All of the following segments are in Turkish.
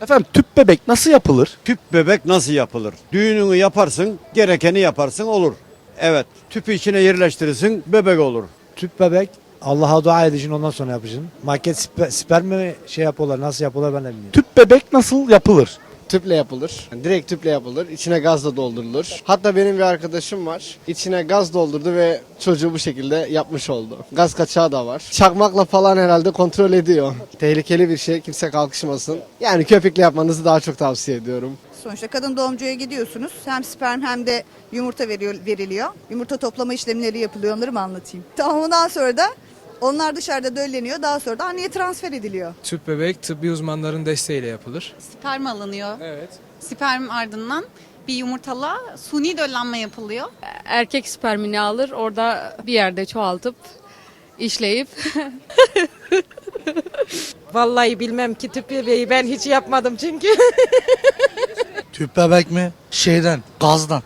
Efendim tüp bebek nasıl yapılır? Tüp bebek nasıl yapılır? Düğününü yaparsın, gerekeni yaparsın olur. Evet, tüpü içine yerleştirirsin, bebek olur. Tüp bebek Allah'a dua edeceksin ondan sonra yapacaksın. Maket spermi şey yapıyorlar nasıl yapıyorlar ben de bilmiyorum. Tüp bebek nasıl yapılır? Tüple yapılır. Direkt tüple yapılır. İçine gaz da doldurulur. Hatta benim bir arkadaşım var. İçine gaz doldurdu ve çocuğu bu şekilde yapmış oldu. Gaz kaçağı da var. Çakmakla falan herhalde kontrol ediyor. Tehlikeli bir şey. Kimse kalkışmasın. Yani köpükle yapmanızı daha çok tavsiye ediyorum. Sonuçta kadın doğumcuya gidiyorsunuz. Hem sperm hem de yumurta veriliyor. Yumurta toplama işlemleri yapılıyor. Onları mı anlatayım? Tamam, ondan sonra da onlar dışarıda dölleniyor. Daha sonra da anneye transfer ediliyor. Tüp bebek tıbbi uzmanların desteğiyle yapılır. Sperm alınıyor. Evet. Sperm ardından bir yumurtala suni döllenme yapılıyor. Erkek spermini alır, orada bir yerde çoğaltıp işleyip Vallahi bilmem ki tüp bebeği ben hiç yapmadım çünkü. Tüp bebek mi? Gazdan.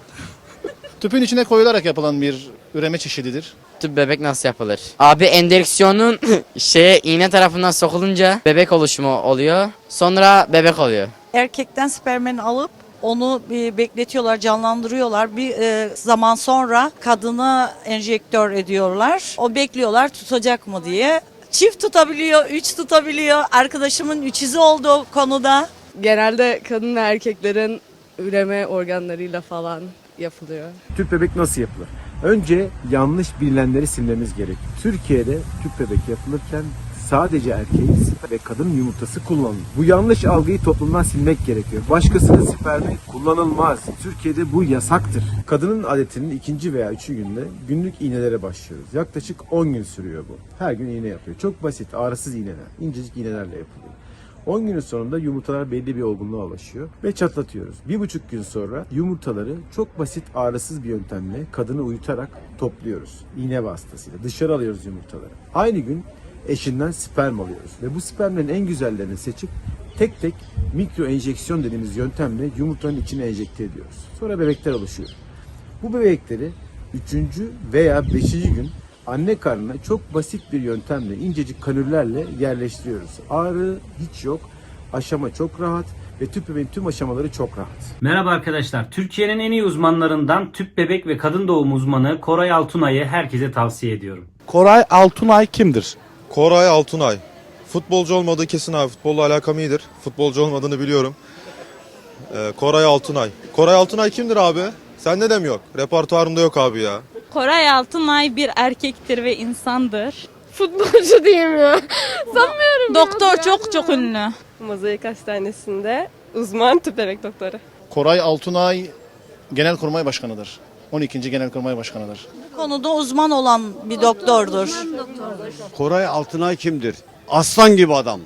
Tüpün içine koyularak yapılan bir üreme çeşididir. Tüp bebek nasıl yapılır? Abi endeksiyonun iğne tarafından sokulunca bebek oluşumu oluyor. Sonra bebek oluyor. Erkekten spermini alıp onu bir bekletiyorlar, canlandırıyorlar. Bir zaman sonra kadını enjektör ediyorlar. O bekliyorlar tutacak mı diye. Çift tutabiliyor, 3 tutabiliyor. Arkadaşımın 3'üzü oldu o konuda. genelde kadın ve erkeklerin üreme organlarıyla falan yapılıyor. Tüp bebek nasıl yapılır? Önce yanlış bilinenleri silmemiz gerekiyor. Türkiye'de tüp bebek yapılırken sadece erkeğin ve kadının yumurtası kullanılır. Bu yanlış algıyı toplumdan silmek gerekiyor. Başkasının spermi kullanılmaz. Türkiye'de bu yasaktır. Kadının adetinin 2. veya 3. günde günlük iğnelere başlıyoruz. Yaklaşık 10 gün sürüyor bu. Her gün iğne yapıyor. Çok basit, ağrısız iğneler. İncecik iğnelerle yapılıyor. 10 günün sonunda yumurtalar belli bir olgunluğa ulaşıyor ve çatlatıyoruz. 1,5 gün sonra yumurtaları çok basit ağrısız bir yöntemle kadını uyutarak topluyoruz. İğne vasıtasıyla dışarı alıyoruz yumurtaları. Aynı gün eşinden sperm alıyoruz ve bu spermlerin en güzellerini seçip tek tek mikro enjeksiyon dediğimiz yöntemle yumurtanın içine enjekte ediyoruz. Sonra bebekler oluşuyor. Bu bebekleri 3. veya 5. gün anne karnına çok basit bir yöntemle, incecik kanüllerle yerleştiriyoruz. Ağrı hiç yok, aşama çok rahat ve tüp bebeğin tüm aşamaları çok rahat. Merhaba arkadaşlar, Türkiye'nin en iyi uzmanlarından tüp bebek ve kadın doğum uzmanı Koray Altunay'ı herkese tavsiye ediyorum. Koray Altunay kimdir? Koray Altunay. Futbolcu olmadığı kesin abi. Futbolla alakam iyidir. Futbolcu olmadığını biliyorum. Koray Altunay. Koray Altunay kimdir abi? Sende de mi yok? Repertuarımda yok abi ya. Koray Altunay bir erkektir ve insandır. Futbolcu diyeyim ya. Sanmıyorum. Doktor çok ünlü. Mozaik Hastanesi'nde uzman tüp bebek doktoru. Koray Altunay Genelkurmay Başkanı'dır. 12. Genelkurmay Başkanı'dır. Konuda uzman olan bir doktordur. Koray Altınay kimdir? Aslan gibi adam.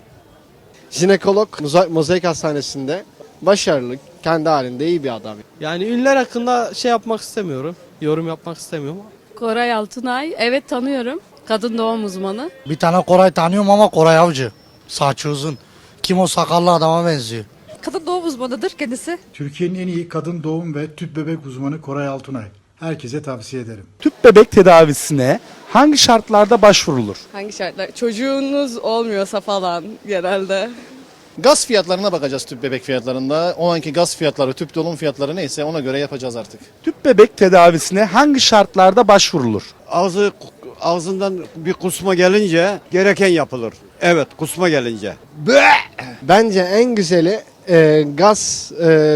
Jinekolog Mozaik Hastanesi'nde başarılı, kendi halinde iyi bir adam. Yani ünlüler hakkında şey yapmak istemiyorum. Yorum yapmak istemiyorum. Koray Altunay, evet tanıyorum. Kadın doğum uzmanı. Bir tane Koray tanıyorum ama Koray Avcı. Saçı uzun. Kim o sakallı adama benziyor. Kadın doğum uzmanıdır kendisi. Türkiye'nin en iyi kadın doğum ve tüp bebek uzmanı Koray Altunay. Herkese tavsiye ederim. Tüp bebek tedavisine hangi şartlarda başvurulur? Hangi şartlar? Çocuğunuz olmuyorsa falan genelde. Gaz fiyatlarına bakacağız tüp bebek fiyatlarında. O anki gaz fiyatları, tüp dolum fiyatları neyse ona göre yapacağız artık. Tüp bebek tedavisine hangi şartlarda başvurulur? Ağzından bir kusma gelince gereken yapılır. Evet, kusma gelince. Bence en güzeli gaz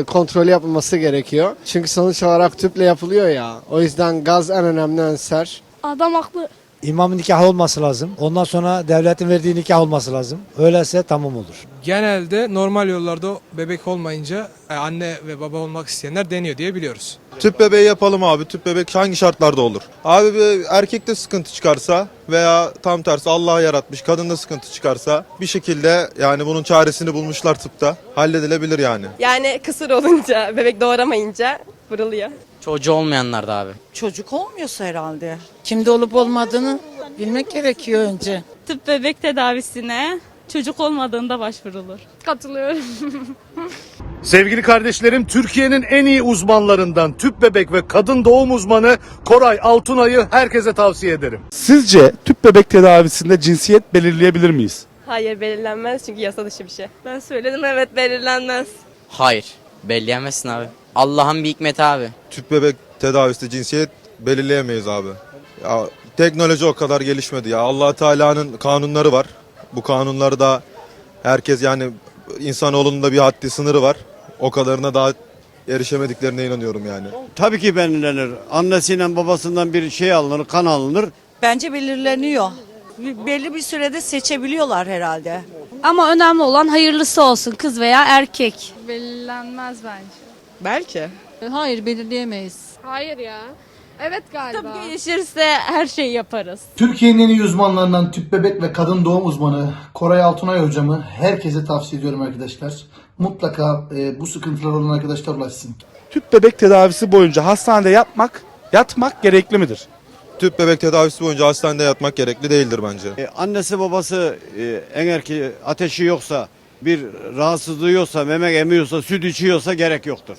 kontrolü yapılması gerekiyor. Çünkü sonuç olarak tüple yapılıyor ya. O yüzden gaz en önemli önser. Adam haklı. İmam nikahı olması lazım. Ondan sonra devletin verdiği nikah olması lazım. Öyleyse tamam olur. Genelde normal yollarda bebek olmayınca anne ve baba olmak isteyenler deniyor diye biliyoruz. Tüp bebeği yapalım abi. Tüp bebek hangi şartlarda olur? Abi bir erkekte sıkıntı çıkarsa veya tam tersi Allah yaratmış kadında sıkıntı çıkarsa bir şekilde yani bunun çaresini bulmuşlar tıpta. Halledilebilir yani. Yani kısır olunca, bebek doğuramayınca vuruluyor. Çocuğu olmayanlar da abi. Çocuk olmuyorsa herhalde. Kimde olup olmadığını bilmek gerekiyor önce. Tüp bebek tedavisine çocuk olmadığında başvurulur. Katılıyorum. Sevgili kardeşlerim, Türkiye'nin en iyi uzmanlarından tüp bebek ve kadın doğum uzmanı Koray Altunay'ı herkese tavsiye ederim. Sizce tüp bebek tedavisinde cinsiyet belirleyebilir miyiz? Hayır belirlenmez çünkü yasa dışı bir şey. Ben söyledim evet belirlenmez. Hayır. Belleyemezsin abi. Allah'ın bir hikmeti abi. Tüp bebek tedavisi cinsiyet belirleyemeyiz abi. Ya teknoloji o kadar gelişmedi ya. Allah Teala'nın kanunları var. Bu kanunları da herkes yani insanoğlunun da bir haddi sınırı var. O kadarına daha erişemediklerine inanıyorum yani. Tabii ki belirlenir. Annesiyle babasından bir şey alınır, kan alınır. Bence belirleniyor. Belli bir sürede seçebiliyorlar herhalde. Ama önemli olan hayırlısı olsun kız veya erkek. Belirlenmez bence. Belki. Hayır belirleyemeyiz. Hayır ya. Evet galiba. Tıp gelişirse her şeyi yaparız. Türkiye'nin en iyi uzmanlarından tüp bebek ve kadın doğum uzmanı Koray Altunay hocamı herkese tavsiye ediyorum arkadaşlar. Mutlaka bu sıkıntılar olan arkadaşlar ulaşsın. Tüp bebek tedavisi boyunca hastanede yatmak gerekli midir? Tüp bebek tedavisi boyunca hastanede yatmak gerekli değildir bence. Annesi babası eğer ki ateşi yoksa, bir rahatsızlığı yoksa, memek emiyorsa, süt içiyorsa gerek yoktur.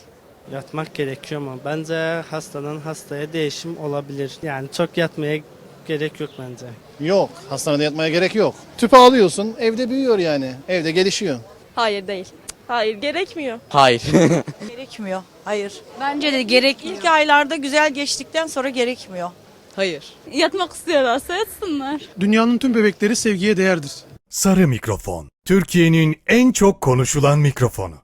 Yatmak gerekiyor ama bence hastadan hastaya değişim olabilir. Yani çok yatmaya gerek yok bence. Yok, hastanede yatmaya gerek yok. Tüpü alıyorsun, evde büyüyor yani. Evde gelişiyor. Hayır değil. Hayır gerekmiyor. Hayır. Gerekmiyor. Hayır. Bence de gerek. İlk aylarda güzel geçtikten sonra gerekmiyor. Hayır. Yatmak istiyorlarsa yatsınlar. Dünyanın tüm bebekleri sevgiye değerdir. Sarı mikrofon. Türkiye'nin en çok konuşulan mikrofonu.